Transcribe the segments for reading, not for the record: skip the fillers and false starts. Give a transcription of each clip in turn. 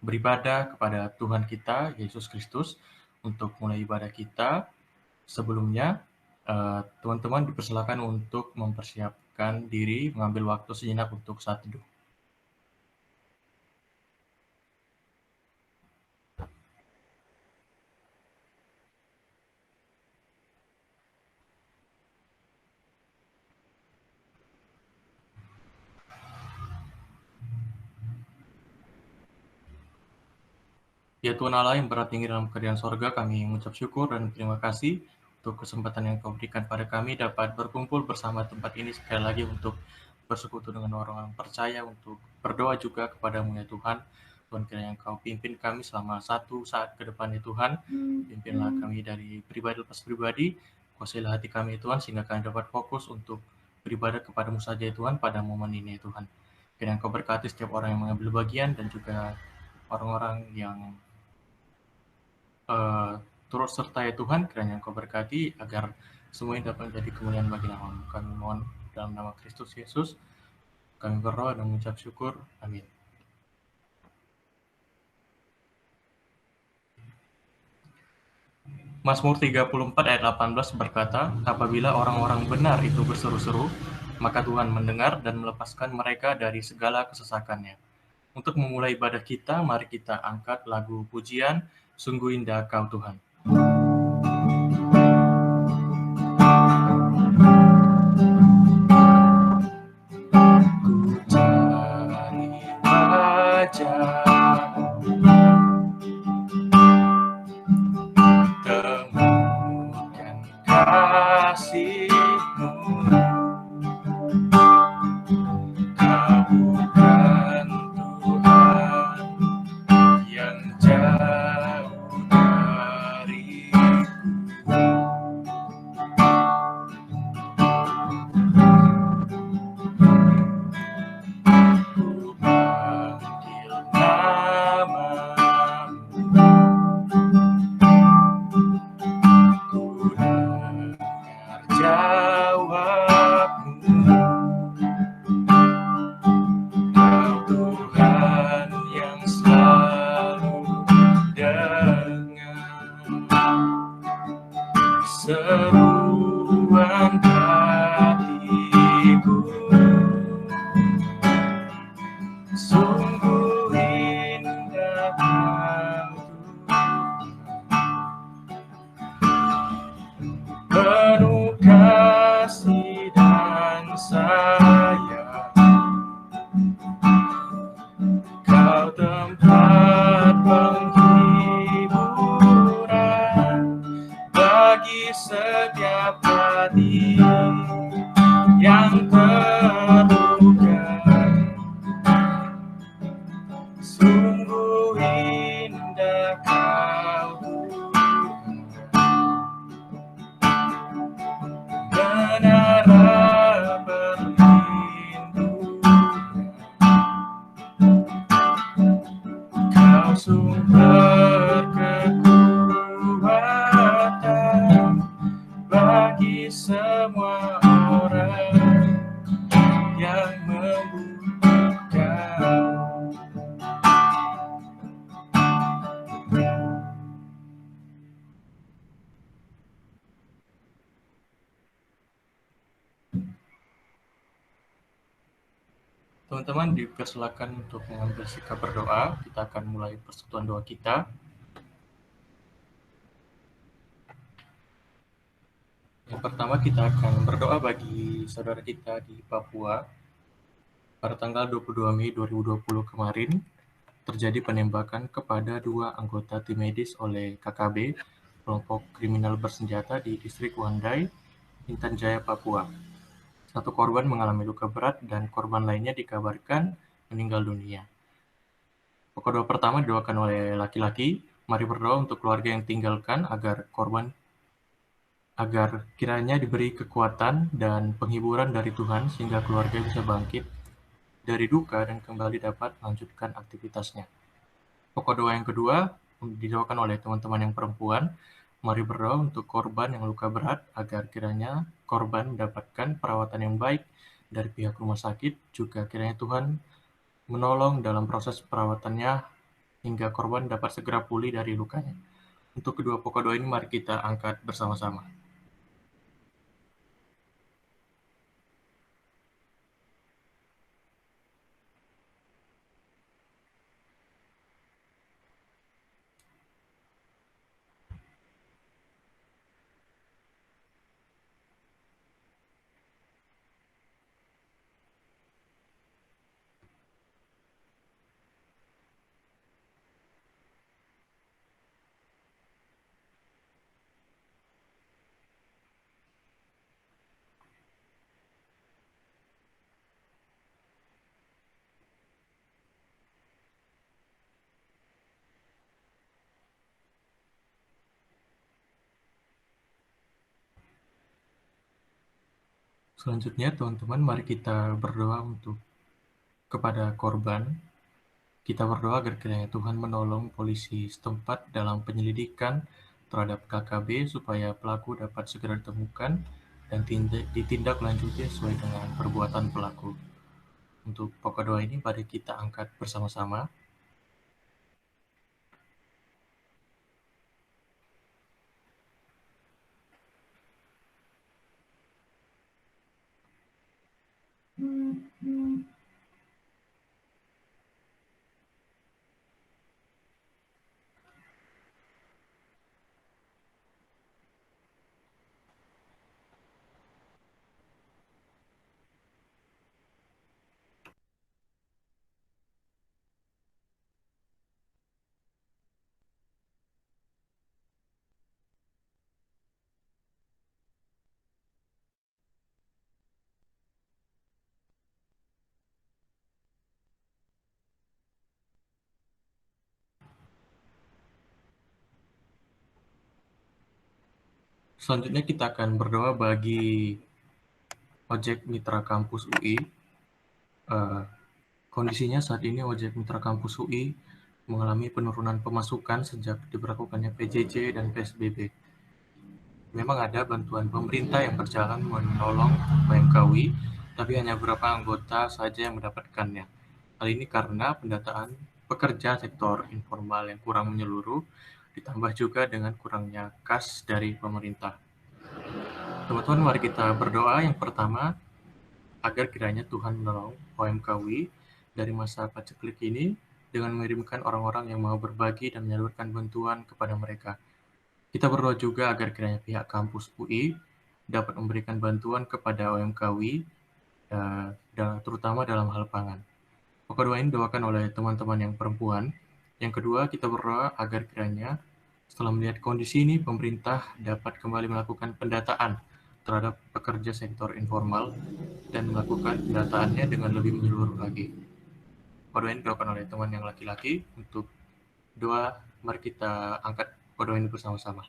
beribadah kepada Tuhan kita, Yesus Kristus. Untuk mulai ibadah kita, sebelumnya teman-teman dipersilakan untuk mempersiapkan diri, mengambil waktu sejenak untuk saat teduh. Ya Tuhan Allah yang berada tinggi dalam kerajaan sorga, kami mengucap syukur dan terima kasih untuk kesempatan yang Kau berikan pada kami dapat berkumpul bersama tempat ini sekali lagi untuk bersekutu dengan orang-orang percaya, untuk berdoa juga kepadamu ya Tuhan. Tuhan kiranya Kau pimpin kami selama satu saat ke depan ya Tuhan. Pimpinlah kami dari pribadi lepas pribadi, kuasailah hati kami ya Tuhan, sehingga kami dapat fokus untuk beribadah kepadamu saja ya Tuhan pada momen ini ya Tuhan. Kiranya Kau berkati setiap orang yang mengambil bagian dan juga orang-orang yang turut serta ya Tuhan, kiranya Engkau berkati agar semuanya dapat menjadi kemuliaan bagi nama-Mu. Kami mohon dalam nama Kristus Yesus, kami berdoa dan mengucap syukur. Amin. Mazmur 34 ayat 18 berkata, apabila orang-orang benar itu berseru-seru, maka Tuhan mendengar dan melepaskan mereka dari segala kesesakannya. Untuk memulai ibadah kita, mari kita angkat lagu pujian, Sungguh Indah Kau Tuhan. Ku cari wajah-Mu, temukan kasih-Mu, Kau bukan Tuhan yang jauh dariku. Ku panggil nama-Mu, ku dengar jawab-Mu, Kau Tuhan yang selalu dengar seruan hatiku. Sungguh indah Kau Tuhan, penuh kasih dan sayang, Kau tempat penghiburan bagi setiap hati yang terluka. Sungguh indah Kau Tuhan, menara perlindungan, Kau sumber kekuatan bagi semua orang yang membutuhkan. Teman-teman dipersilakan untuk mengambil sikap berdoa. Kita akan mulai persekutuan doa kita. Yang pertama kita akan berdoa bagi saudara kita di Papua. Pada tanggal 22 Mei 2020 kemarin, terjadi penembakan kepada 2 anggota tim medis oleh KKB, kelompok kriminal bersenjata di distrik Wandai, Intan Jaya, Papua. 1 korban mengalami luka berat dan korban lainnya dikabarkan meninggal dunia. Pokok doa pertama didoakan oleh laki-laki. Mari berdoa untuk keluarga yang tinggalkan agar kiranya diberi kekuatan dan penghiburan dari Tuhan sehingga keluarga bisa bangkit dari duka dan kembali dapat melanjutkan aktivitasnya. Pokok doa yang kedua didoakan oleh teman-teman yang perempuan. Mari berdoa untuk korban yang luka berat agar kiranya korban mendapatkan perawatan yang baik dari pihak rumah sakit, juga kiranya Tuhan menolong dalam proses perawatannya hingga korban dapat segera pulih dari lukanya. Untuk kedua pokok doa ini mari kita angkat bersama-sama. Selanjutnya, teman-teman, mari kita berdoa untuk kepada korban. Kita berdoa agar kiranya Tuhan menolong polisi setempat dalam penyelidikan terhadap KKB supaya pelaku dapat segera ditemukan dan ditindaklanjuti sesuai dengan perbuatan pelaku. Untuk pokok doa ini mari kita angkat bersama-sama. Selanjutnya kita akan berdoa bagi ojek mitra kampus UI. Kondisinya saat ini ojek mitra kampus UI mengalami penurunan pemasukan sejak diberlakukannya PJJ dan PSBB. Memang ada bantuan pemerintah yang berjalan menolong PMKW, tapi hanya beberapa anggota saja yang mendapatkannya. Hal ini karena pendataan pekerja sektor informal yang kurang menyeluruh, ditambah juga dengan kurangnya kas dari pemerintah. Teman-teman, mari kita berdoa yang pertama, agar kiranya Tuhan menolong OMKW dari masa paceklik ini dengan mengirimkan orang-orang yang mau berbagi dan menyalurkan bantuan kepada mereka. Kita berdoa juga agar kiranya pihak kampus UI dapat memberikan bantuan kepada OMKW, terutama dalam hal pangan. Pokok doa ini didoakan oleh teman-teman yang perempuan. Yang kedua, kita berdoa agar kiranya setelah melihat kondisi ini, pemerintah dapat kembali melakukan pendataan terhadap pekerja sektor informal dan melakukan pendataannya dengan lebih menyeluruh lagi. Pokok doa ini didoakan oleh teman yang laki-laki. Untuk doa, mari kita angkat pokok doa ini bersama-sama.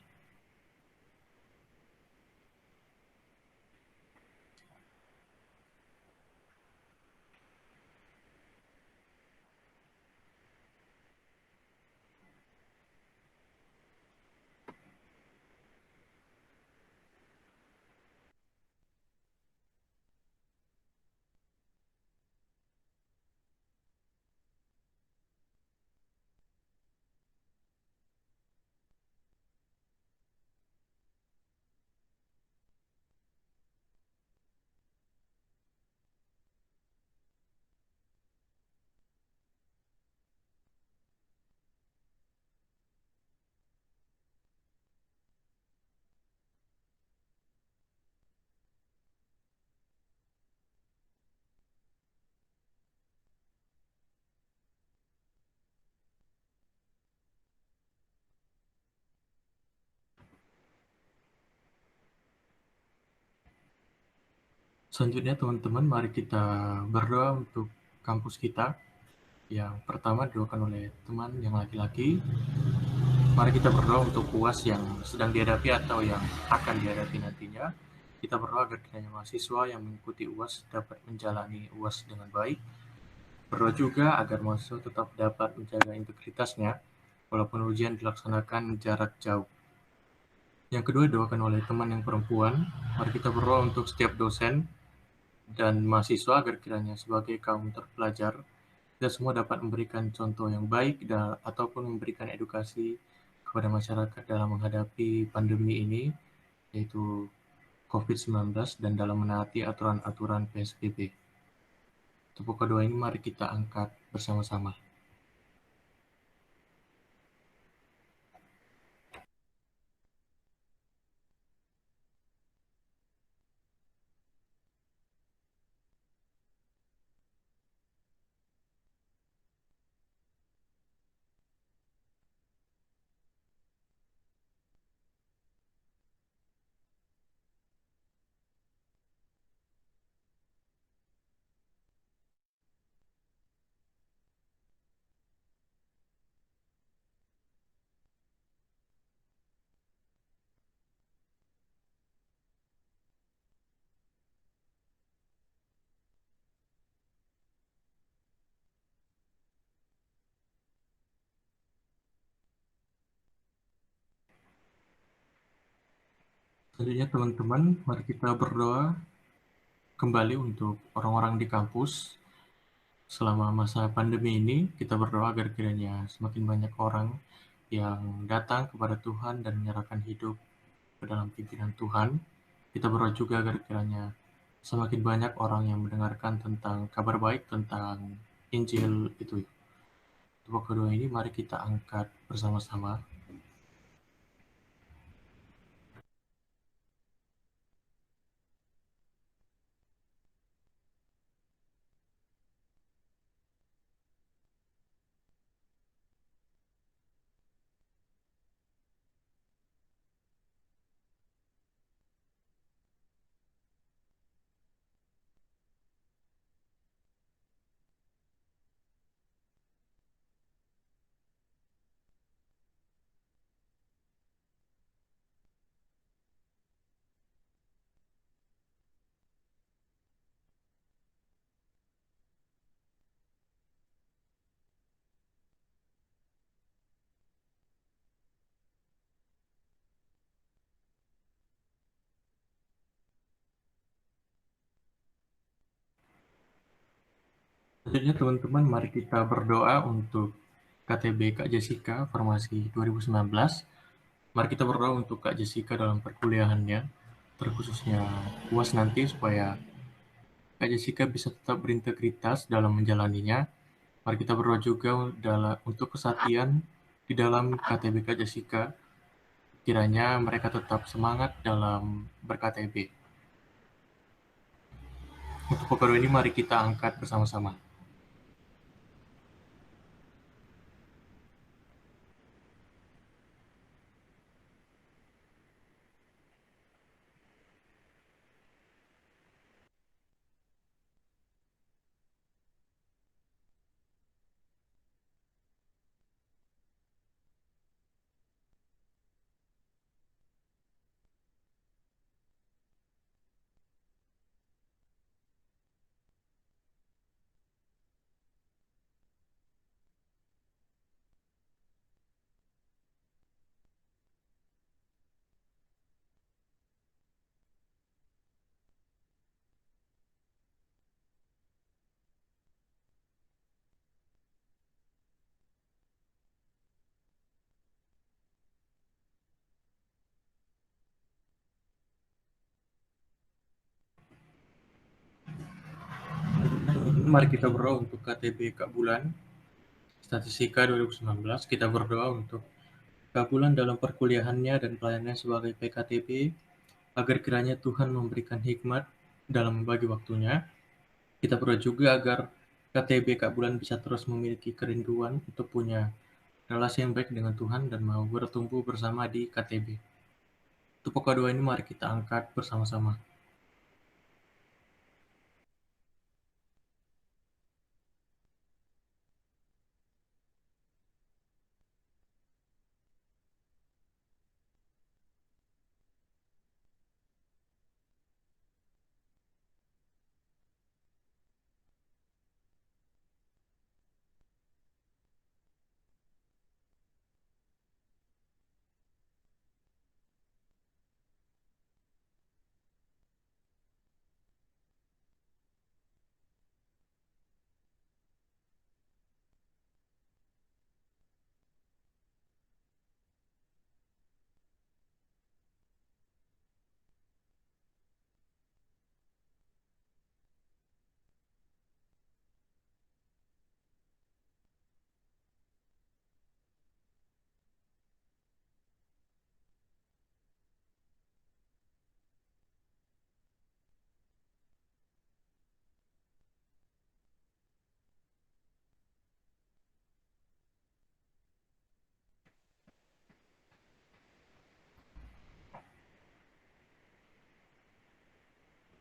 Selanjutnya teman-teman, mari kita berdoa untuk kampus kita. Yang pertama didoakan oleh teman yang laki-laki. Mari kita berdoa untuk UAS yang sedang dihadapi atau yang akan dihadapi nantinya. Kita berdoa agar kiranya mahasiswa yang mengikuti UAS dapat menjalani UAS dengan baik. Berdoa juga agar mahasiswa tetap dapat menjaga integritasnya walaupun ujian dilaksanakan jarak jauh. Yang kedua didoakan oleh teman yang perempuan. Mari kita berdoa untuk setiap dosen dan mahasiswa agar kiranya sebagai kaum terpelajar kita semua dapat memberikan contoh yang baik ataupun memberikan edukasi kepada masyarakat dalam menghadapi pandemi ini, yaitu COVID-19 dan dalam menaati aturan-aturan PSBB. Untuk kedua ini mari kita angkat bersama-sama. Selanjutnya teman-teman, mari kita berdoa kembali untuk orang-orang di kampus. Selama masa pandemi ini, kita berdoa agar kiranya semakin banyak orang yang datang kepada Tuhan dan menyerahkan hidup ke dalam pimpinan Tuhan. Kita berdoa juga agar kiranya semakin banyak orang yang mendengarkan tentang kabar baik tentang Injil itu. Untuk kedua ini mari kita angkat bersama-sama. Selanjutnya teman-teman mari kita berdoa untuk KTB Kak Jessica Farmasi 2019. Mari kita berdoa untuk Kak Jessica dalam perkuliahannya, terkhususnya UAS nanti supaya Kak Jessica bisa tetap berintegritas dalam menjalaninya. Mari kita berdoa juga untuk kesatian di dalam KTB Kak Jessica, kiranya mereka tetap semangat dalam ber-KTB. Untuk pekerjaan ini mari kita angkat bersama-sama. Mari kita berdoa untuk KTB Kak Bulan, Statistika 2019. Kita berdoa untuk Kak Bulan dalam perkuliahannya dan pelayanannya sebagai PKTB, agar kiranya Tuhan memberikan hikmat dalam membagi waktunya. Kita berdoa juga agar KTB Kak Bulan bisa terus memiliki kerinduan untuk punya relasi yang baik dengan Tuhan dan mau bertumbuh bersama di KTB. Untuk pokok doa ini mari kita angkat bersama-sama.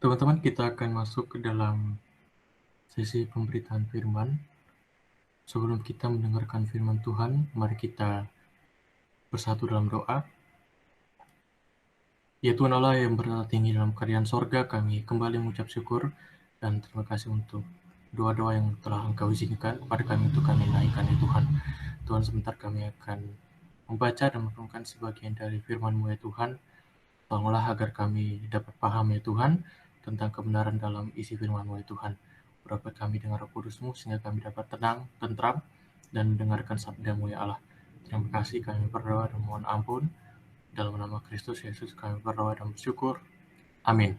Teman-teman, kita akan masuk ke dalam sesi pemberitaan firman. Sebelum kita mendengarkan firman Tuhan, mari kita bersatu dalam doa. Ya Tuhan Allah yang berada tinggi dalam kerajaan sorga, kami kembali mengucap syukur dan terima kasih untuk doa-doa yang telah Engkau izinkan kepada kami untuk kami naikkan ya Tuhan. Tuhan, sebentar kami akan membaca dan merenungkan sebagian dari firman-Mu ya Tuhan. Tolonglah agar kami dapat paham ya Tuhan tentang kebenaran dalam isi firman-Mu ya Tuhan. Berapa kami dengar Roh Kudus-Mu sehingga kami dapat tenang, tentram, dan mendengarkan sabda-Mu ya Allah. Terima kasih, kami berdoa dan mohon ampun. Dalam nama Kristus Yesus kami berdoa dan bersyukur. Amin.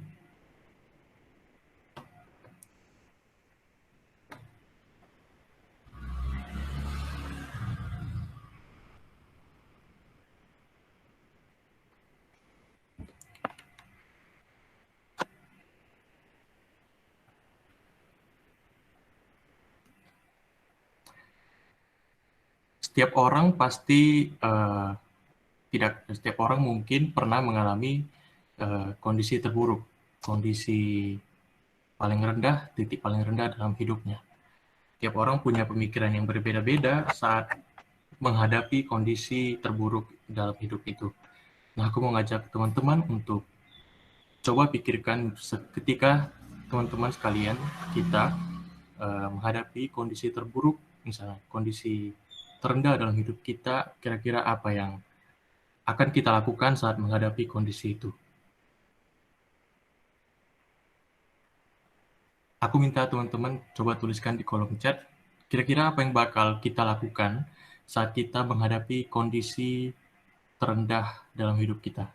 Setiap orang pasti setiap orang mungkin pernah mengalami kondisi terburuk, kondisi paling rendah, titik paling rendah dalam hidupnya. Tiap orang punya pemikiran yang berbeda-beda saat menghadapi kondisi terburuk dalam hidup itu. Nah, aku mau ngajak teman-teman untuk coba pikirkan ketika teman-teman sekalian kita menghadapi kondisi terburuk, misalnya kondisi terendah dalam hidup kita, kira-kira apa yang akan kita lakukan saat menghadapi kondisi itu. Aku minta teman-teman coba tuliskan di kolom chat, kira-kira apa yang bakal kita lakukan saat kita menghadapi kondisi terendah dalam hidup kita.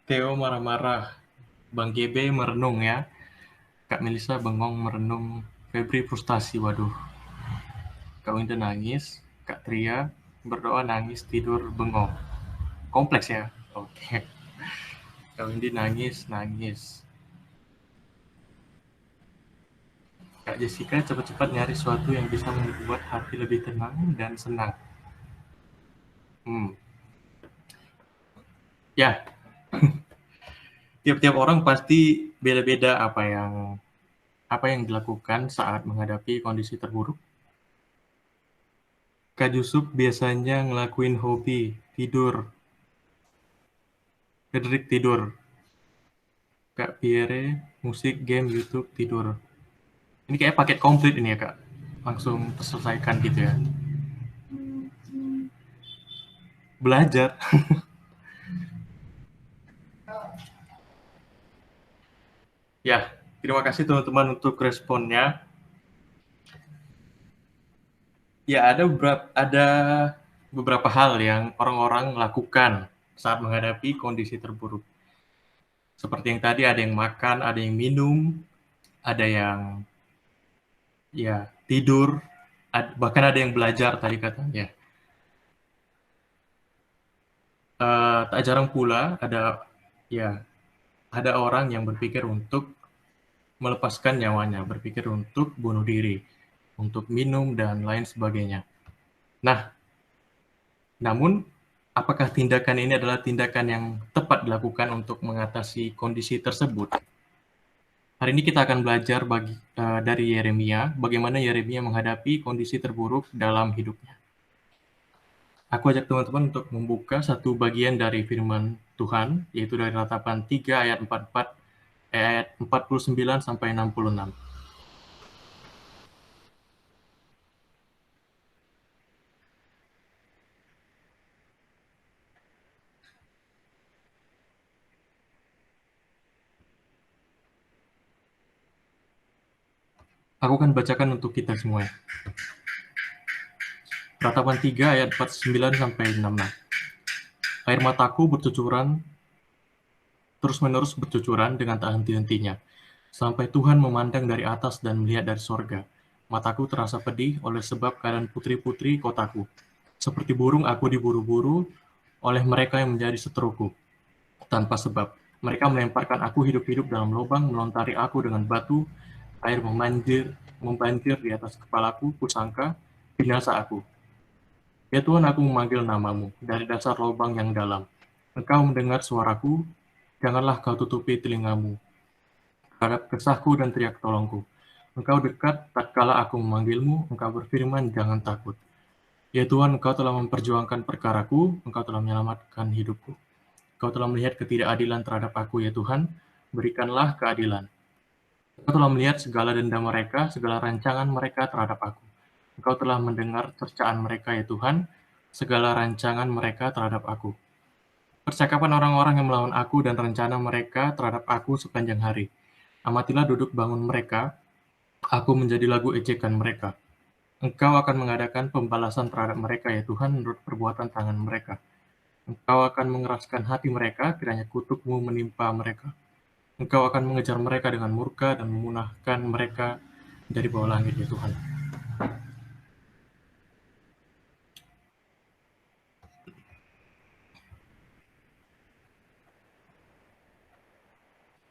Theo marah-marah, Bang GB merenung ya, Kak Melisa bengong merenung, Febri frustasi, waduh. Kak Winda nangis, Kak Tria berdoa nangis tidur bengong. Kompleks ya? Oke. Kak Windy nangis. Kak Jessica cepat-cepat nyari sesuatu yang bisa membuat hati lebih tenang dan senang. Ya, tiap-tiap orang pasti beda-beda apa yang dilakukan saat menghadapi kondisi terburuk. Kak Yusuf biasanya ngelakuin hobi, tidur. Frederick tidur. Kak Pierre, musik, game, YouTube, tidur. Ini kayak paket komplit ini ya Kak. Langsung terselesaikan gitu ya. Belajar. Ya, terima kasih teman-teman untuk responnya. Ya, ada beberapa hal yang orang-orang lakukan saat menghadapi kondisi terburuk. Seperti yang tadi, ada yang makan, ada yang minum, ada yang ya tidur, bahkan ada yang belajar tadi katanya. Tak jarang pula ya ada orang yang berpikir untuk melepaskan nyawanya, berpikir untuk bunuh diri, untuk minum dan lain sebagainya. Nah, namun apakah tindakan ini adalah tindakan yang tepat dilakukan untuk mengatasi kondisi tersebut? Hari ini kita akan belajar dari Yeremia, bagaimana Yeremia menghadapi kondisi terburuk dalam hidupnya. Aku ajak teman-teman untuk membuka satu bagian dari firman Tuhan, yaitu dari Ratapan 3 ayat 44, ayat 49 sampai 66. Aku akan bacakan untuk kita semua. Ratapan 3 ayat 49 sampai 66. Air mataku bercucuran, terus-menerus bercucuran dengan tak henti-hentinya, sampai Tuhan memandang dari atas dan melihat dari sorga. Mataku terasa pedih oleh sebab keadaan putri-putri kotaku. Seperti burung aku diburu-buru oleh mereka yang menjadi seteruku. Tanpa sebab, mereka melemparkan aku hidup-hidup dalam lubang, melontari aku dengan batu, air membanjir di atas kepalaku, kusangka, binasa aku. Ya Tuhan, aku memanggil namamu dari dasar lubang yang dalam. Engkau mendengar suaraku, janganlah kau tutupi telingamu terhadap kesahku dan teriak tolongku. Engkau dekat tatkala aku memanggilmu, engkau berfirman, jangan takut. Ya Tuhan, engkau telah memperjuangkan perkaraku, engkau telah menyelamatkan hidupku. Engkau telah melihat ketidakadilan terhadap aku, ya Tuhan, berikanlah keadilan. Engkau telah melihat segala dendam mereka, segala rancangan mereka terhadap aku. Engkau telah mendengar cercaan mereka, ya Tuhan, segala rancangan mereka terhadap aku. Percakapan orang-orang yang melawan aku dan rencana mereka terhadap aku sepanjang hari. Amatilah duduk bangun mereka, aku menjadi lagu ejekan mereka. Engkau akan mengadakan pembalasan terhadap mereka, ya Tuhan, menurut perbuatan tangan mereka. Engkau akan mengeraskan hati mereka, kiranya kutuk-Mu menimpa mereka. Engkau akan mengejar mereka dengan murka dan memunahkan mereka dari bawah langit, ya Tuhan.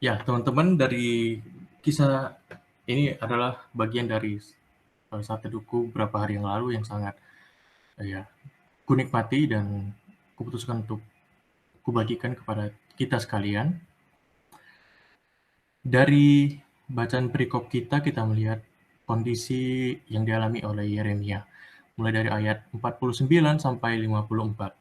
Ya, teman-teman, dari kisah ini adalah bagian dari saat teduhku beberapa hari yang lalu yang sangat ya kunikmati dan kuputuskan untuk kubagikan kepada kita sekalian. Dari bacaan perikop kita melihat kondisi yang dialami oleh Yeremia, mulai dari ayat 49 sampai 54.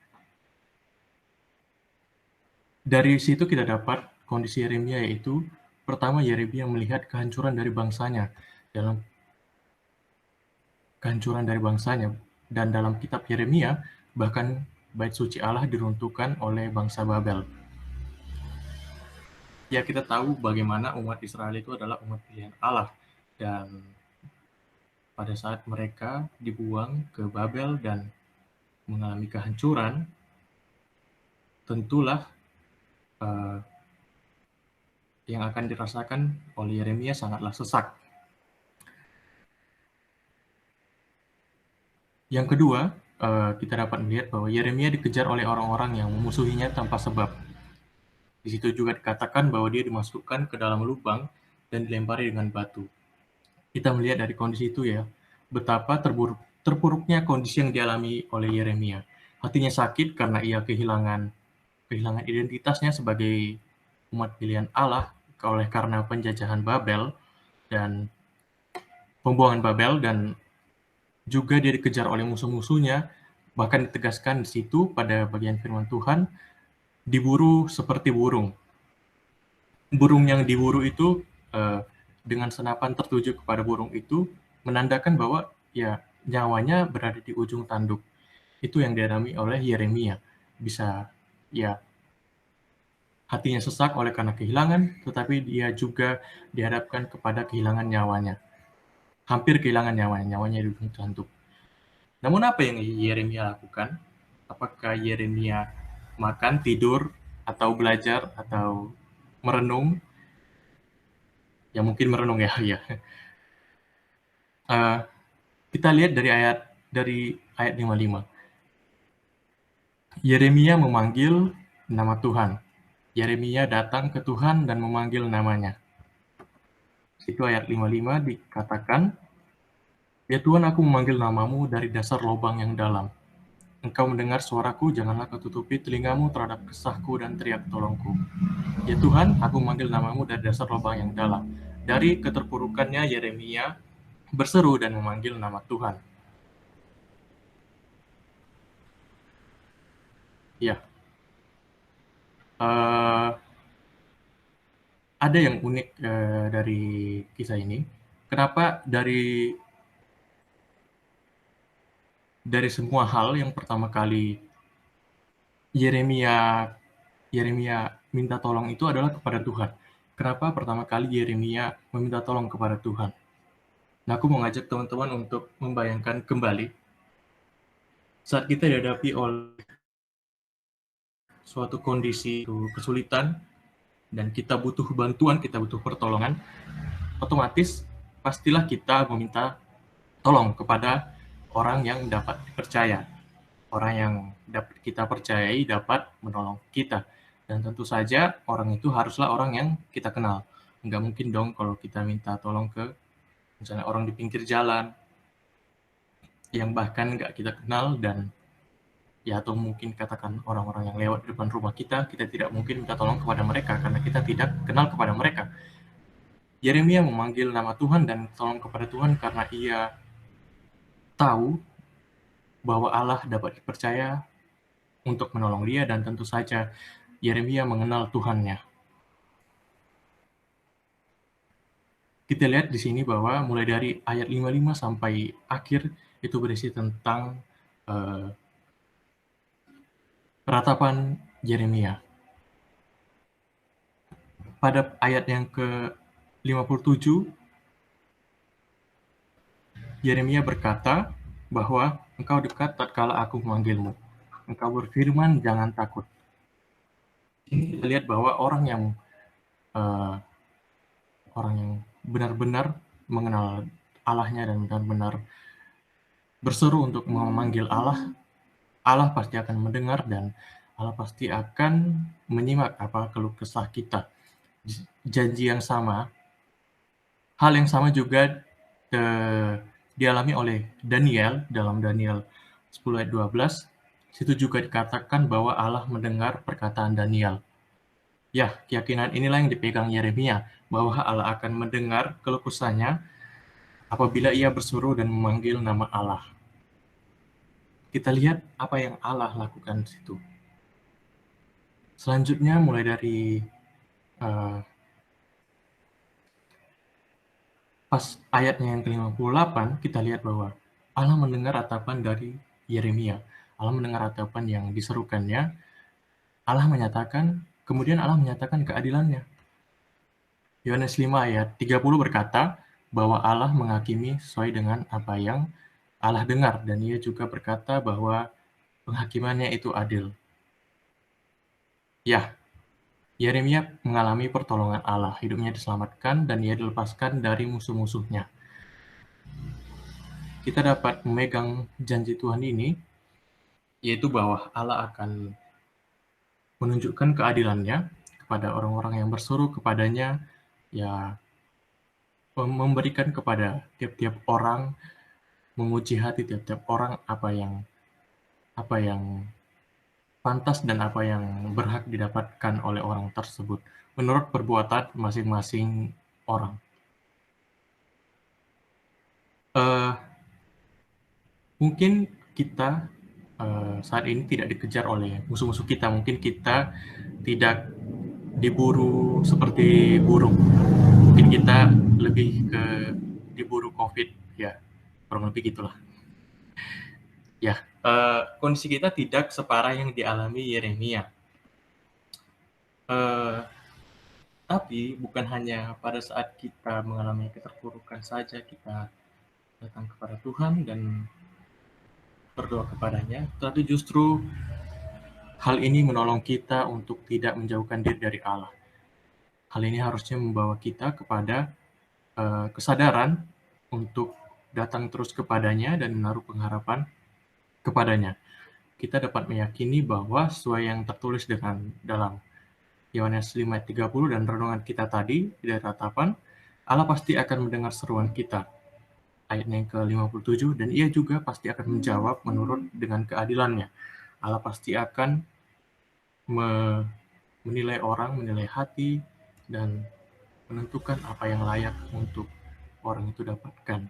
Dari situ kita dapat kondisi Yeremia, yaitu pertama, Yeremia melihat kehancuran dari bangsanya, dan dalam kitab Yeremia bahkan bait suci Allah diruntuhkan oleh bangsa Babel. Ya, kita tahu bagaimana umat Israel itu adalah umat pilihan Allah, dan pada saat mereka dibuang ke Babel dan mengalami kehancuran, tentulah uh, yang akan dirasakan oleh Yeremia sangatlah sesak. Yang kedua, kita dapat melihat bahwa Yeremia dikejar oleh orang-orang yang memusuhinya tanpa sebab. Di situ juga dikatakan bahwa dia dimasukkan ke dalam lubang dan dilempari dengan batu. Kita melihat dari kondisi itu ya, betapa terpuruknya kondisi yang dialami oleh Yeremia. Hatinya sakit karena ia kehilangan identitasnya sebagai umat pilihan Allah oleh karena penjajahan Babel dan pembuangan Babel, dan juga dia dikejar oleh musuh-musuhnya. Bahkan ditegaskan di situ pada bagian firman Tuhan, diburu seperti burung. Burung yang diburu itu dengan senapan tertuju kepada burung itu menandakan bahwa ya nyawanya berada di ujung tanduk. Itu yang dialami oleh Yeremia. Bisa ya hatinya sesak oleh karena kehilangan, tetapi dia juga dihadapkan kepada kehilangan nyawanya. Hampir kehilangan nyawanya di ujung tanduk. Namun apa yang Yeremia lakukan? Apakah Yeremia makan, tidur, atau belajar, atau merenung? Ya mungkin merenung ya. Ya. Kita lihat dari ayat 55. Yeremia memanggil nama Tuhan. Yeremia datang ke Tuhan dan memanggil namanya. Itu ayat 55 dikatakan, ya Tuhan, aku memanggil namamu dari dasar lubang yang dalam. Engkau mendengar suaraku, janganlah kau tutupi telingamu terhadap kesahku dan teriak tolongku. Ya Tuhan, aku memanggil namamu dari dasar lubang yang dalam. Dari keterpurukannya Yeremia berseru dan memanggil nama Tuhan. Ya, ada yang unik dari kisah ini. Kenapa dari semua hal yang pertama kali Yeremia minta tolong itu adalah kepada Tuhan. Kenapa pertama kali Yeremia meminta tolong kepada Tuhan? Nah, aku mau ngajak teman-teman untuk membayangkan kembali saat kita dihadapi oleh suatu kondisi kesulitan dan kita butuh bantuan, kita butuh pertolongan, otomatis pastilah kita meminta tolong kepada orang yang dapat dipercaya. Orang yang dapat kita percayai dapat menolong kita. Dan tentu saja orang itu haruslah orang yang kita kenal. Nggak mungkin dong kalau kita minta tolong ke misalnya orang di pinggir jalan yang bahkan nggak kita kenal dan ya atau mungkin katakan orang-orang yang lewat di depan rumah kita, kita tidak mungkin minta tolong kepada mereka karena kita tidak kenal kepada mereka. Yeremia memanggil nama Tuhan dan tolong kepada Tuhan karena ia tahu bahwa Allah dapat dipercaya untuk menolong dia dan tentu saja Yeremia mengenal Tuhannya. Kita lihat di sini bahwa mulai dari ayat 55 sampai akhir itu berisi tentang ratapan Yeremia. Pada ayat yang ke-57, Yeremia berkata bahwa engkau dekat tatkala aku memanggilmu. Engkau berfirman, jangan takut. Ini kita lihat bahwa uh, orang yang benar-benar mengenal Allahnya dan benar-benar berseru untuk memanggil Allah, Allah pasti akan mendengar dan Allah pasti akan menyimak apa keluh kesah kita. Janji yang sama, hal yang sama juga dialami oleh Daniel dalam Daniel 10 ayat 12. Situ juga dikatakan bahwa Allah mendengar perkataan Daniel. Ya, keyakinan inilah yang dipegang Yeremia, bahwa Allah akan mendengar keluh kesahnya apabila ia berseru dan memanggil nama Allah. Kita lihat apa yang Allah lakukan di situ. Selanjutnya mulai dari pas ayatnya yang ke-58, kita lihat bahwa Allah mendengar ratapan dari Yeremia. Allah mendengar ratapan yang diserukannya. Kemudian Allah menyatakan keadilannya. Yohanes 5 ayat 30 berkata bahwa Allah menghakimi sesuai dengan apa yang Allah dengar. Dan ia juga berkata bahwa penghakimannya itu adil. Ya, Yeremia mengalami pertolongan Allah. Hidupnya diselamatkan dan ia dilepaskan dari musuh-musuhnya. Kita dapat memegang janji Tuhan ini, yaitu bahwa Allah akan menunjukkan keadilannya kepada orang-orang yang berseru kepadanya, ya memberikan kepada tiap-tiap orang, menguji hati tiap-tiap orang apa yang pantas dan apa yang berhak didapatkan oleh orang tersebut menurut perbuatan masing-masing orang. Mungkin kita saat ini tidak dikejar oleh musuh-musuh kita. Mungkin kita tidak diburu seperti burung. Mungkin kita lebih ke diburu COVID, ya kurang lebih gitulah. Ya, kondisi kita tidak separah yang dialami Yeremia. Tapi bukan hanya pada saat kita mengalami keterpurukan saja kita datang kepada Tuhan dan berdoa kepadanya, tapi justru hal ini menolong kita untuk tidak menjauhkan diri dari Allah. Hal ini harusnya membawa kita kepada kesadaran untuk datang terus kepadanya dan menaruh pengharapan kepadanya. Kita dapat meyakini bahwa sesuai yang tertulis dalam Yohanes 5:30 dan renungan kita tadi dari ratapan, Allah pasti akan mendengar seruan kita. Ayatnya yang ke-57, dan ia juga pasti akan menjawab menurut dengan keadilannya. Allah pasti akan menilai orang, menilai hati, dan menentukan apa yang layak untuk orang itu dapatkan.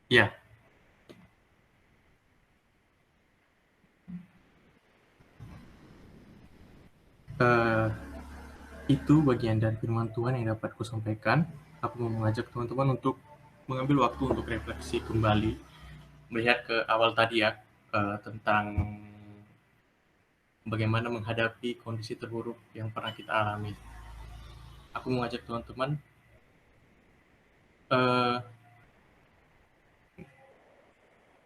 Ya, itu bagian dari firman Tuhan yang dapat kusampaikan. Aku mau mengajak teman-teman untuk mengambil waktu untuk refleksi kembali, melihat ke awal tadi ya, tentang bagaimana menghadapi kondisi terburuk yang pernah kita alami. Aku mengajak teman-teman eh,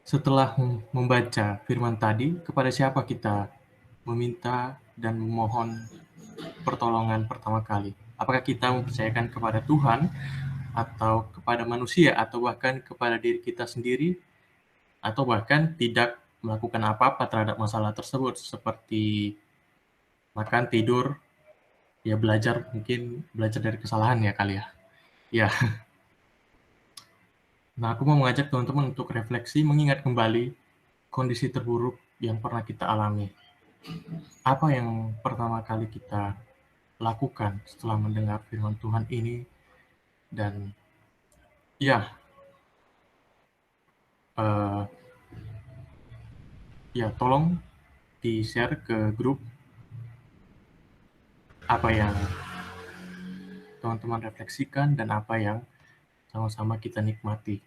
setelah membaca firman tadi, kepada siapa kita meminta dan memohon pertolongan pertama kali? Apakah kita mempercayakan kepada Tuhan atau kepada manusia atau bahkan kepada diri kita sendiri atau bahkan tidak melakukan apa-apa terhadap masalah tersebut seperti makan, tidur, ya belajar mungkin belajar dari kesalahan ya kali ya. Ya, nah aku mau mengajak teman-teman untuk refleksi mengingat kembali kondisi terburuk yang pernah kita alami. Apa yang pertama kali kita lakukan setelah mendengar firman Tuhan ini dan ya, eh, ya tolong di-share ke grup apa yang teman-teman refleksikan dan apa yang sama-sama kita nikmati.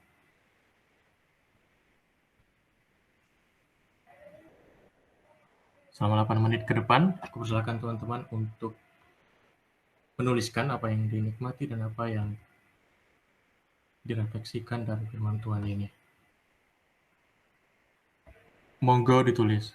Selama 8 menit ke depan, aku persilakan teman-teman untuk menuliskan apa yang dinikmati dan apa yang direfleksikan dari firman Tuhan ini. Monggo ditulis.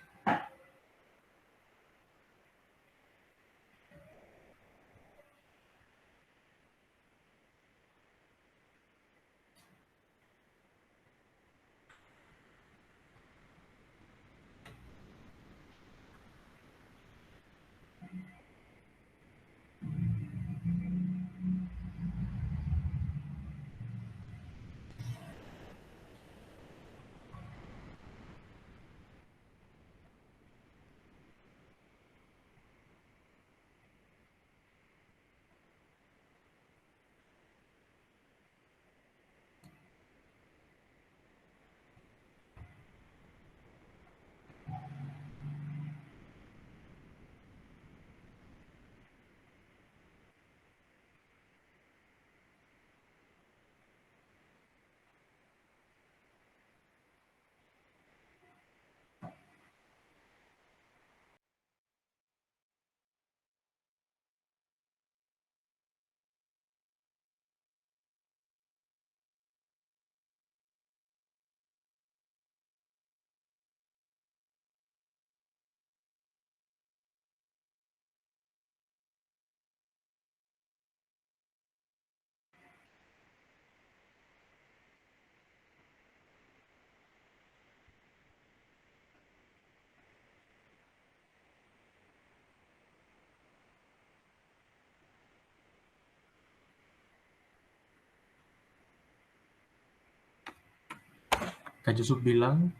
Kak Yusuf bilang,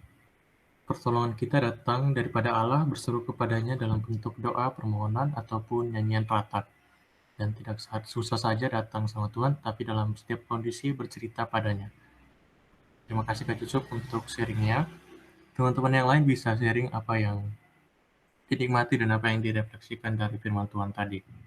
pertolongan kita datang daripada Allah, berseru kepadanya dalam bentuk doa, permohonan, ataupun nyanyian ratap. Dan tidak susah saja datang sama Tuhan, tapi dalam setiap kondisi bercerita padanya. Terima kasih Kak Yusuf untuk sharingnya. Teman-teman yang lain bisa sharing apa yang dinikmati dan apa yang direfleksikan dari firman Tuhan tadi.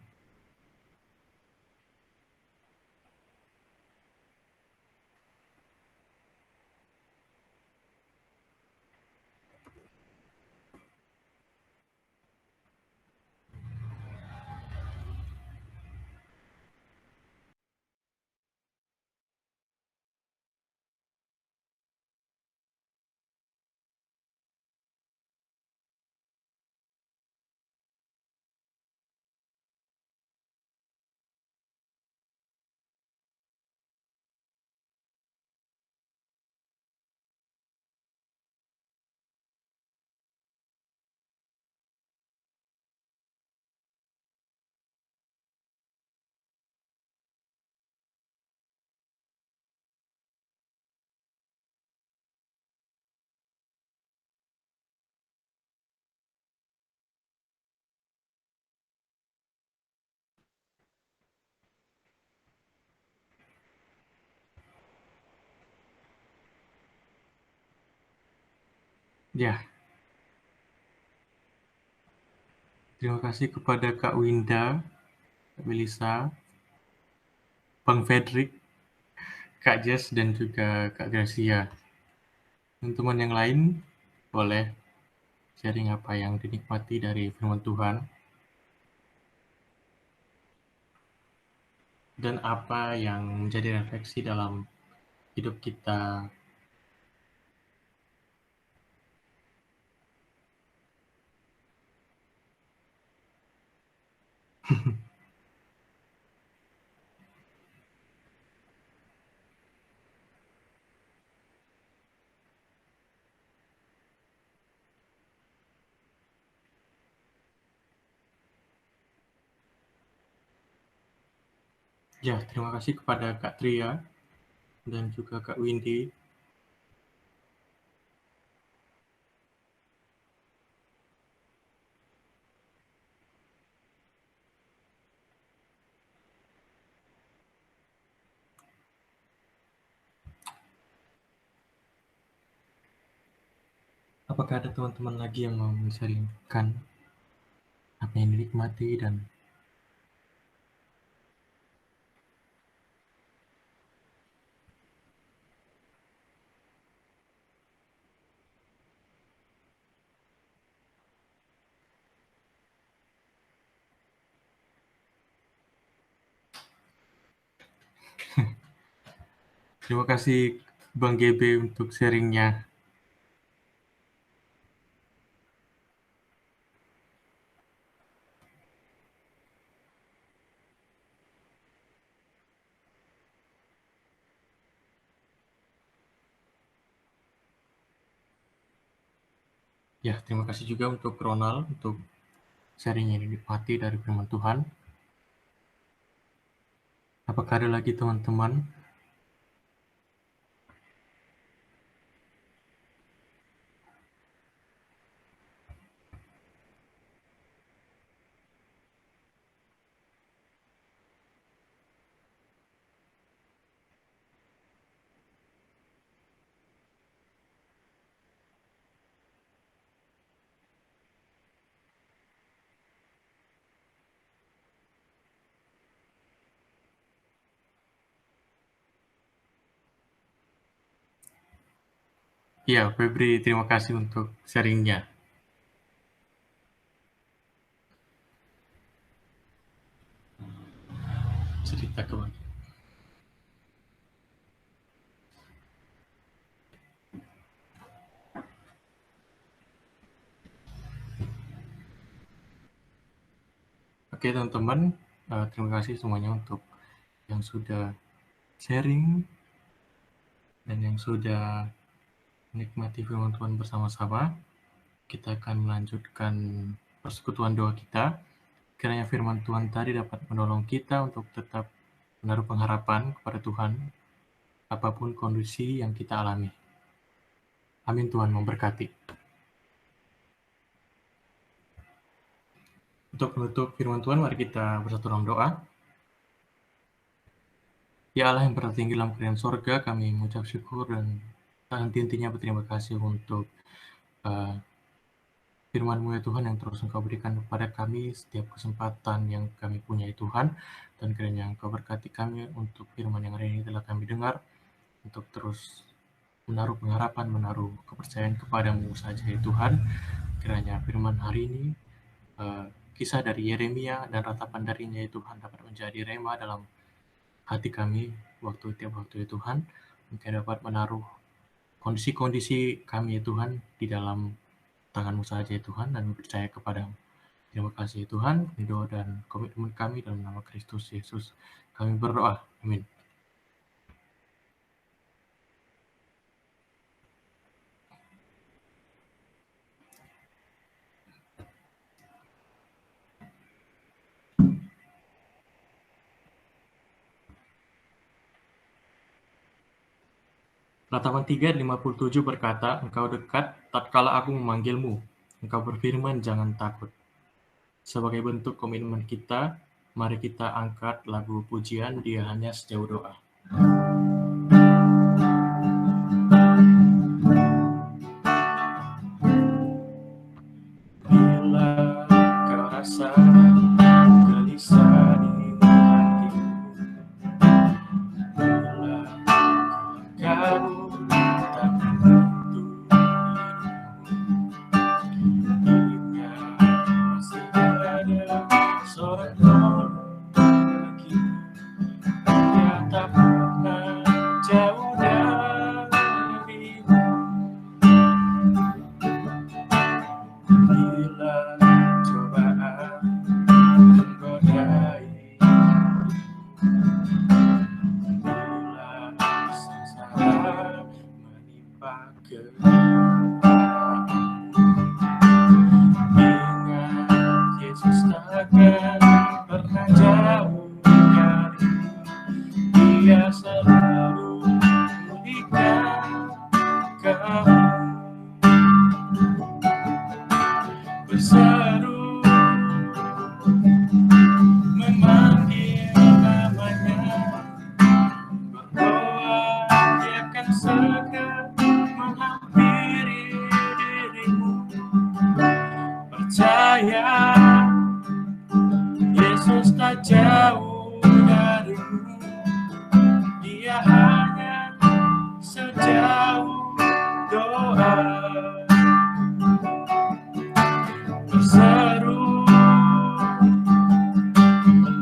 Ya, terima kasih kepada Kak Winda, Kak Melisa, Bang Fedrik, Kak Jess, dan juga Kak Gracia. Teman-teman yang lain boleh sharing apa yang dinikmati dari firman Tuhan dan apa yang menjadi refleksi dalam hidup kita. Ya, terima kasih kepada Kak Tria dan juga Kak Windy. Apakah ada teman-teman lagi yang mau men-sharingkan apa yang dinikmati dan terima kasih Bang GB untuk sharingnya. Ya, terima kasih juga untuk Ronald untuk sharing yang dinikmati dari firman Tuhan. Apakah ada lagi teman-teman? Ya, Febri, terima kasih untuk sharingnya. Cerita kembali. Oke, teman-teman, terima kasih semuanya untuk yang sudah sharing dan yang sudah menikmati firman Tuhan bersama-sama. Kita akan melanjutkan persekutuan doa kita. Kiranya firman Tuhan tadi dapat menolong kita untuk tetap menaruh pengharapan kepada Tuhan, apapun kondisi yang kita alami. Amin, Tuhan memberkati. Untuk menutup firman Tuhan, mari kita bersatu dalam doa. Ya Allah yang berada tinggi dalam kerajaan sorga, kami mengucap syukur dan henti-hentinya berterima kasih untuk uh, firman-Mu ya Tuhan yang terus Engkau berikan kepada kami setiap kesempatan yang kami punya ya Tuhan, dan kiranya Engkau berkati kami untuk firman yang hari ini telah kami dengar, untuk terus menaruh pengharapan, menaruh kepercayaan kepadamu saja ya Tuhan. Kiranya firman hari ini, kisah dari Yeremia dan ratapan darinya ya Tuhan dapat menjadi rema dalam hati kami tiap waktu ya Tuhan. Mungkin dapat menaruh kondisi-kondisi kami ya Tuhan di dalam tangan-Mu saja ya Tuhan, dan percaya kepadamu. Terima kasih ya Tuhan, doa dan komitmen kami dalam nama Kristus Yesus. Kami berdoa. Amin. Ratapan 3:57 berkata, Engkau dekat tatkala aku memanggilmu. Engkau berfirman, jangan takut. Sebagai bentuk komitmen kita, mari kita angkat lagu pujian Dia Hanya Sejauh Doa. Bila kau rasa gelisah di hatimu, bila kamu tak menentu hidupmu, berseru memanggil namanya, berdoa dia akan segera menghampiri dirimu. Percaya Yesus tak jauh darimu, dia hanya sejauh doa. Berseru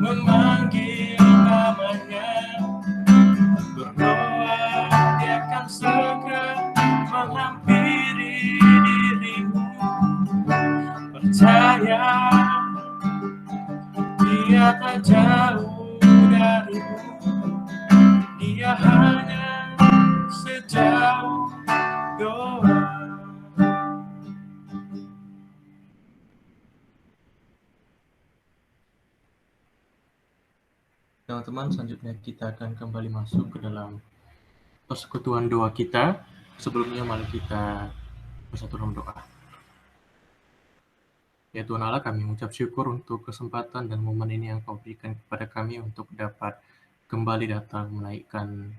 memanggil namanya, berdoa dia akan segera menghampiri dirimu. Percaya dia tak jauh darimu, dia hanya sejauh doa. Teman-teman, selanjutnya kita akan kembali masuk ke dalam persekutuan doa kita. Sebelumnya mari kita bersatu dalam doa. Ya Tuhan Allah, kami mengucap syukur untuk kesempatan dan momen ini yang Kau berikan kepada kami untuk dapat kembali datang menaikkan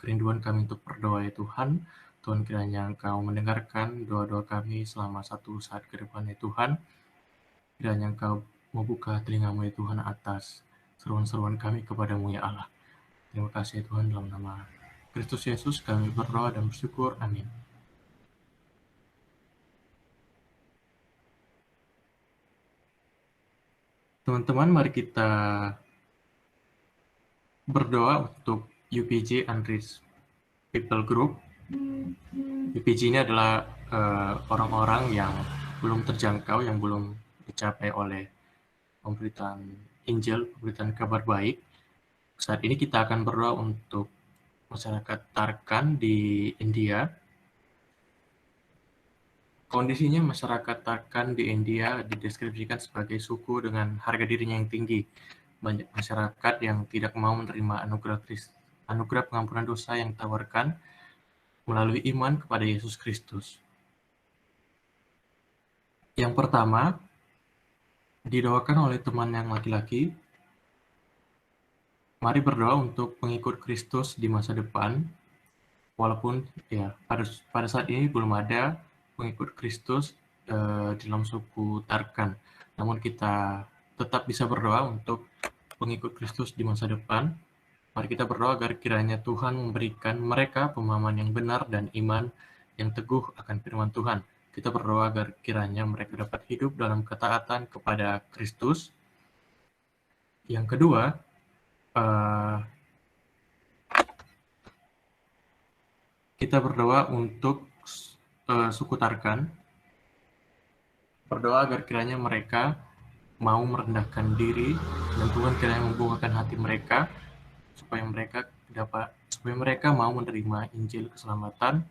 kerinduan kami untuk berdoa ya Tuhan. Tuhan, kiranya Engkau mendengarkan doa-doa kami selama satu saat ke depan ya Tuhan. Kiranya Engkau membuka telingamu ya Tuhan atas seruan-seruan kami kepadamu ya Allah. Terima kasih ya Tuhan, dalam nama Kristus Yesus kami berdoa dan bersyukur. Amin. Teman-teman, mari kita berdoa untuk UPJ Unreached People Group. UPJ ini adalah orang-orang yang belum terjangkau, yang belum dicapai oleh pemberitaan Injil, pemberitaan kabar baik. Saat ini kita akan berdoa untuk masyarakat Tarkan di India. Kondisinya masyarakat Tarkan di India dideskripsikan sebagai suku dengan harga dirinya yang tinggi. Banyak masyarakat yang tidak mau menerima anugerah pengampunan dosa yang ditawarkan melalui iman kepada Yesus Kristus. Yang pertama, didoakan oleh teman yang laki-laki, mari berdoa untuk pengikut Kristus di masa depan, walaupun ya pada saat ini belum ada pengikut Kristus dalam suku Tarkan. Namun kita tetap bisa berdoa untuk pengikut Kristus di masa depan. Mari kita berdoa agar kiranya Tuhan memberikan mereka pemahaman yang benar dan iman yang teguh akan firman Tuhan. Kita berdoa agar kiranya mereka dapat hidup dalam ketaatan kepada Kristus. Yang kedua, kita berdoa untuk suku Tarkan. Berdoa agar kiranya mereka mau merendahkan diri dan Tuhan kiranya membukakan hati mereka supaya mereka mau menerima Injil keselamatan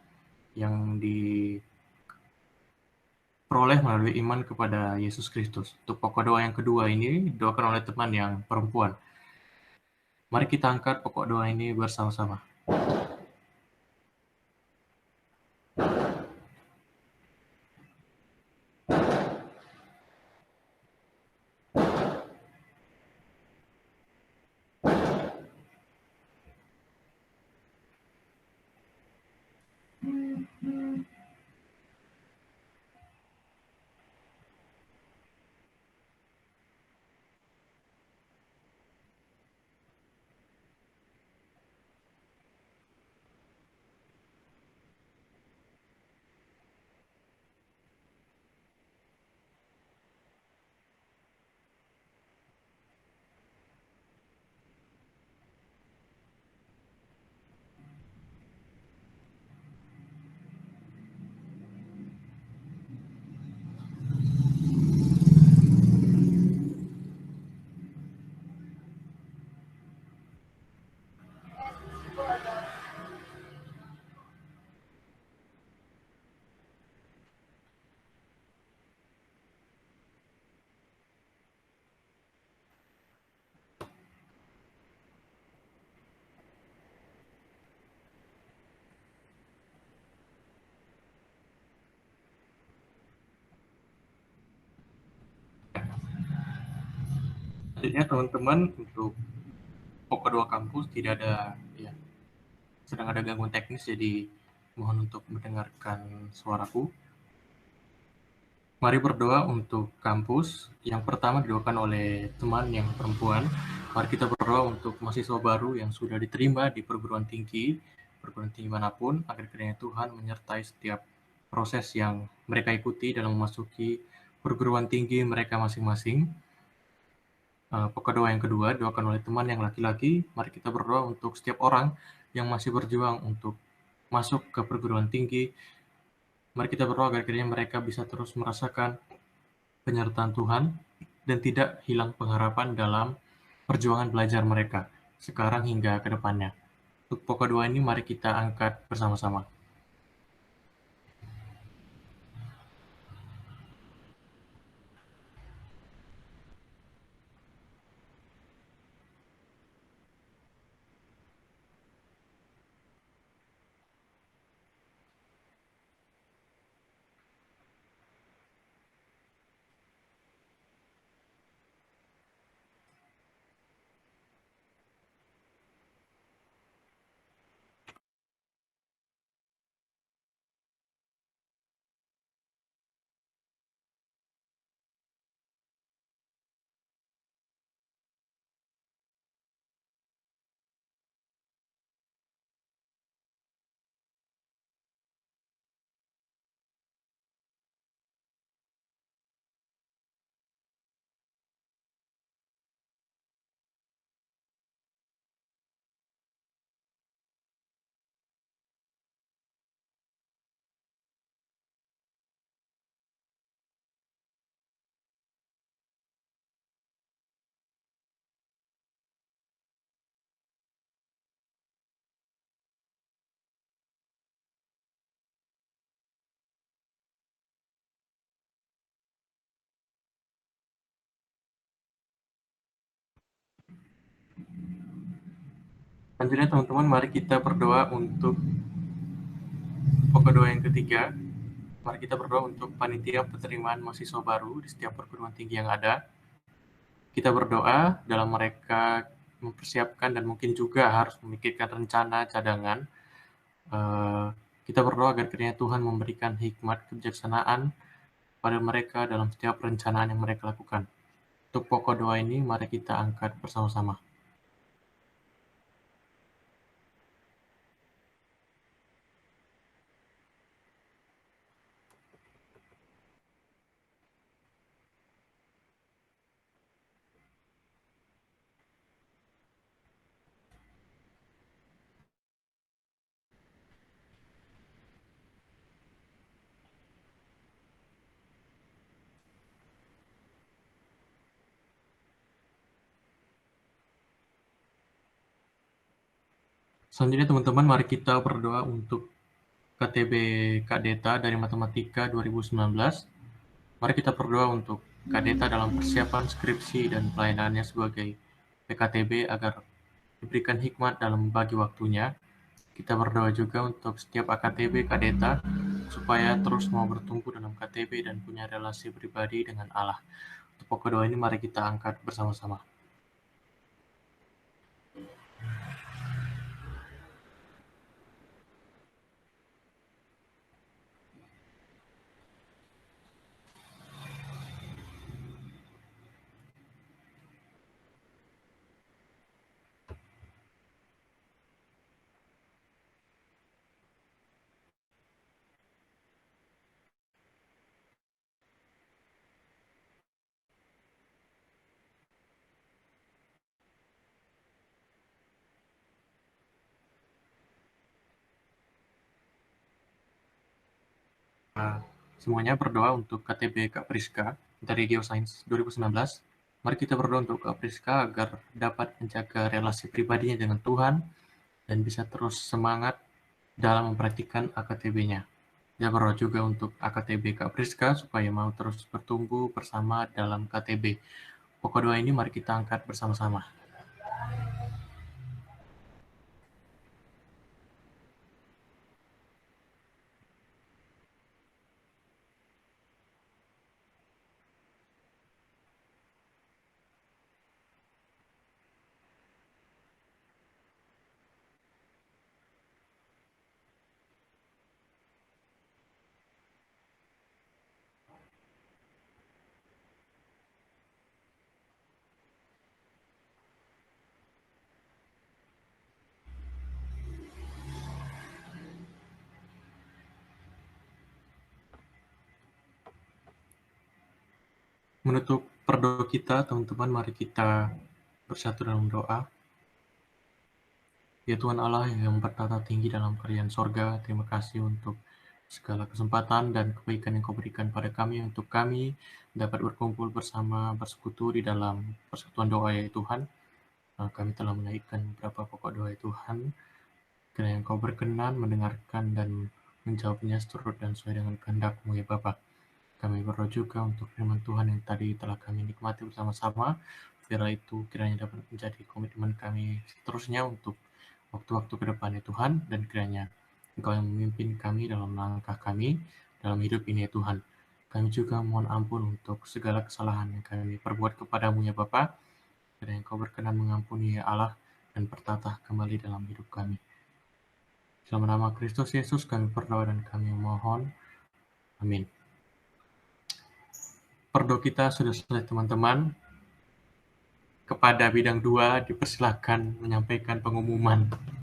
yang diperoleh melalui iman kepada Yesus Kristus. Untuk pokok doa yang kedua ini didoakan oleh teman yang perempuan. Mari kita angkat pokok doa ini bersama-sama. Selanjutnya teman-teman untuk pokok 2 kampus tidak ada ya, sedang ada gangguan teknis, jadi mohon untuk mendengarkan suaraku. Mari berdoa untuk kampus. Yang pertama didoakan oleh teman yang perempuan. Mari kita berdoa untuk mahasiswa baru yang sudah diterima di perguruan tinggi manapun, agar kiranya Tuhan menyertai setiap proses yang mereka ikuti dalam memasuki perguruan tinggi mereka masing-masing. Pokok doa yang kedua didoakan oleh teman yang laki-laki. Mari kita berdoa untuk setiap orang yang masih berjuang untuk masuk ke perguruan tinggi. Mari kita berdoa agar kiranya mereka bisa terus merasakan penyertaan Tuhan dan tidak hilang pengharapan dalam perjuangan belajar mereka sekarang hingga ke depannya. Untuk pokok doa ini mari kita angkat bersama-sama. Selanjutnya teman-teman mari kita berdoa untuk pokok doa yang ketiga. Mari kita berdoa untuk panitia penerimaan mahasiswa baru di setiap perguruan tinggi yang ada. Kita berdoa dalam mereka mempersiapkan dan mungkin juga harus memikirkan rencana cadangan. Eh, kita berdoa agar kiranya Tuhan memberikan hikmat kebijaksanaan pada mereka dalam setiap perencanaan yang mereka lakukan. Untuk pokok doa ini, mari kita angkat bersama-sama. Selanjutnya teman-teman, mari kita berdoa untuk KTB Kak Deta dari Matematika 2019. Mari kita berdoa untuk Kak Deta dalam persiapan skripsi dan pelayanannya sebagai PKTB agar diberikan hikmat dalam membagi waktunya. Kita berdoa juga untuk setiap AKTB Kak Deta supaya terus mau bertumbuh dalam KTB dan punya relasi pribadi dengan Allah. Untuk pokok doa ini mari kita angkat bersama-sama. Semuanya berdoa untuk KTB Kak Priska dari Geoscience 2019. Mari kita berdoa untuk Kak Priska agar dapat menjaga relasi pribadinya dengan Tuhan dan bisa terus semangat dalam mempraktikkan AKTB-nya. Kita berdoa juga untuk AKTB Kak Priska supaya mau terus bertumbuh bersama dalam KTB. Pokok doa ini mari kita angkat bersama-sama. Menutup perdoa kita, teman-teman, mari kita bersatu dalam doa. Ya Tuhan Allah yang bertata tinggi dalam kerajaan sorga, terima kasih untuk segala kesempatan dan kebaikan yang kau berikan pada kami, untuk kami dapat berkumpul bersama, bersekutu di dalam persekutuan doa ya Tuhan. Kami telah menaikkan beberapa pokok doa ya Tuhan, kiranya Engkau berkenan mendengarkan dan menjawabnya seturut dan sesuai dengan kehendak-Mu ya Bapa. Kami berdoa juga untuk firman Tuhan yang tadi telah kami nikmati bersama-sama. Biarlah itu kiranya dapat menjadi komitmen kami seterusnya untuk waktu-waktu ke depan ya Tuhan, dan kiranya Engkau yang memimpin kami dalam langkah kami dalam hidup ini ya Tuhan. Kami juga mohon ampun untuk segala kesalahan yang kami perbuat kepadamu ya Bapa. Kiranya Engkau berkenan mengampuni ya Allah dan bertatah kembali dalam hidup kami. Dalam nama Kristus Yesus kami berdoa dan kami mohon. Amin. Perdoa kita sudah selesai teman-teman. Kepada bidang 2 dipersilakan menyampaikan pengumuman.